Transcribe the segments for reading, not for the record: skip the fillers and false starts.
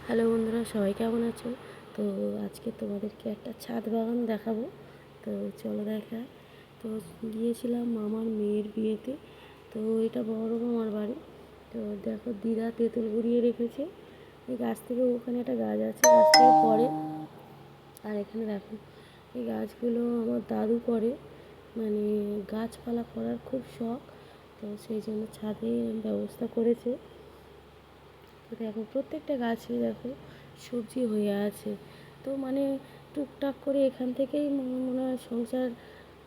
Hello বন্ধুরা, সবাই কেমন আছো? তো আজকে তোমাদেরকে একটা ছাদ বাগান দেখাবো। তো চলো দেখা। তো গিয়েছিলাম মামার মেয়ের বিয়েতে। তো এটা বড় মামার বাড়ি। তো দেখো দিদা তেঁতুল গুড়িয়ে রেখেছে। এই গাছ থেকে ওখানে একটা গাছ আছে, গাছ থেকে পড়ে। আর এখানে দেখো এই গাছগুলো আমার দাদু করে, মানে গাছপালা করার খুব শখ। তো সেই জন্য ছাদে ব্যবস্থা করেছে। তো দেখো প্রত্যেকটা গাছে দেখো সবজি হয়ে আছে। তো মানে টুকটাক করে এখান থেকেই মনে হয় সংসার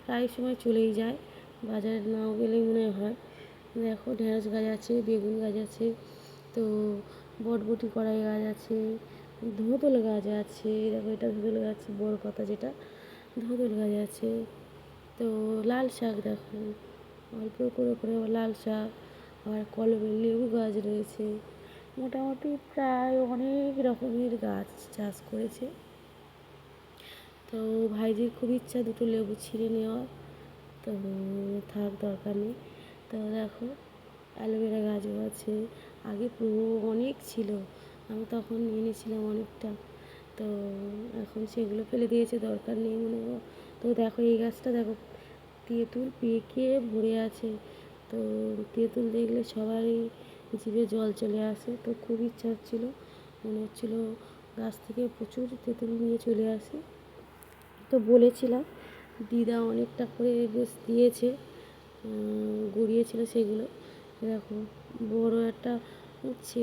প্রায় সময় চলেই যায়, বাজারে নাও গেলেই মনে হয়। দেখো ঢেঁড়স গাছ আছে, বেগুন গাছ আছে, তো বটবটি কড়াই গাছ আছে, ধুতল গাছ আছে। দেখো এটা ধুতল গাছ, বড় পাতা যেটা, ধুতল গাছ আছে। তো লাল শাক দেখো, অল্প করে লাল শাক। আর কলমের লেবু গাছ রয়েছে। মোটামুটি প্রায় অনেক রকমের গাছ চাষ করেছে। তো ভাইজির খুব ইচ্ছা দুটো লেবু ছিঁড়ে নেওয়ার। তো থাক, দরকার নেই। তো দেখো অ্যালোভেরা গাছও আছে। আগে অনেক ছিল, আমি তখন এনেছিলাম অনেকটা। তো এখন সেগুলো ফেলে দিয়েছে, দরকার নেই মনে হয়। তো দেখো এই গাছটা দেখো, তেঁতুল পেকে ভরে আছে। তো তেঁতুল দেখলে সবারই জিভে জল চলে আসে। তো খুব ইচ্ছা হচ্ছিলো, মনে হচ্ছিলো গাছ থেকে প্রচুর তেঁতুল নিয়ে চলে আসি। তো বলেছিলাম, দিদা অনেকটা করে বেশ দিয়েছে, গড়িয়েছিল সেগুলো। দেখো বড় একটা উচ্ছে,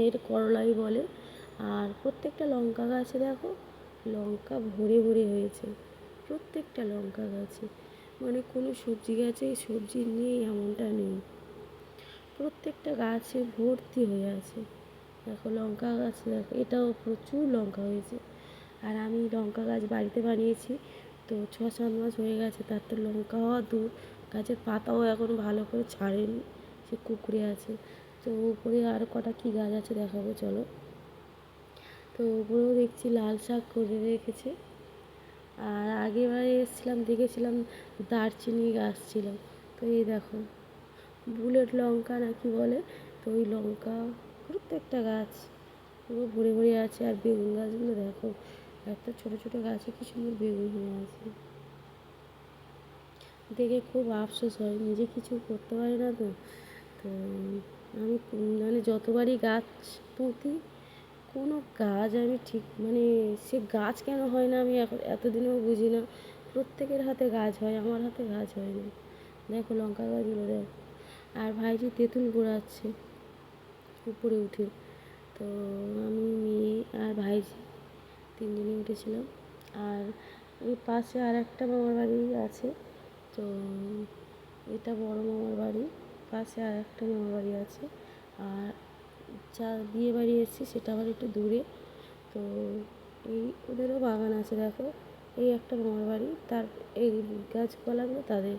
এটা করলাই বলে। আর প্রত্যেকটা লঙ্কা গাছে দেখো লঙ্কা ভরে ভরে হয়েছে, প্রত্যেকটা লঙ্কা গাছে। মানে কোনো সবজি গাছে সবজি নেই এমনটা নেই, প্রত্যেকটা গাছে ভর্তি হয়ে আছে। দেখো লঙ্কা গাছ দেখো, এটাও প্রচুর লঙ্কা হয়েছে। আর আমি লঙ্কা গাছ বাড়িতে বানিয়েছি, তো 6-7 মাস হয়ে গেছে। তার তো লঙ্কা হওয়া দূর, গাছের পাতাও এখন ভালো করে ছাড়েনি, সে কুঁকড়ে আছে। তো উপরে আর কটা কী গাছ আছে দেখাবো চলো। তো উপরেও দেখছি লাল শাক করে রেখেছে। আর আগেরবারে এসেছিলাম দেখেছিলাম দারচিনি গাছ ছিল। তো এই দেখো বুলেট লঙ্কা না কি বলে, তো ওই লঙ্কা প্রত্যেকটা গাছ পুরো ভরে ভরে আছে। আর বেগুন গাছগুলো দেখো, একটা ছোটো ছোটো গাছে কি সুন্দর বেগুন হয়ে আছে, দেখে খুব আফসোস হয়, নিজে কিছু করতে পারি না। তো তো আমি মানে যতবারই গাছ পুঁতি, কোনো গাছ আমি ঠিক মানে সে গাছ কেন হয় না আমি এখন এতদিনেও বুঝি না। প্রত্যেকের হাতে গাছ হয়, আমার হাতে গাছ হয় না। দেখো লঙ্কা গাছগুলো দেখো। আর ভাইজি তেঁতুল গোড়াচ্ছে উপরে উঠে। তো আমি, মেয়ে আর ভাইজি তিনজনে উঠেছিলাম। আর এই পাশে আর একটা মামার বাড়ি আছে। তো এটা বড় মামার বাড়ি, পাশে আর একটা মামার বাড়ি আছে। আর যা বিয়ে বাড়ি এসেছি সেটা আবার একটু দূরে। তো এই ওদেরও বাগান আছে দেখো। এই একটা মামার বাড়ি, তার এই গাছপালাগুলো তাদের।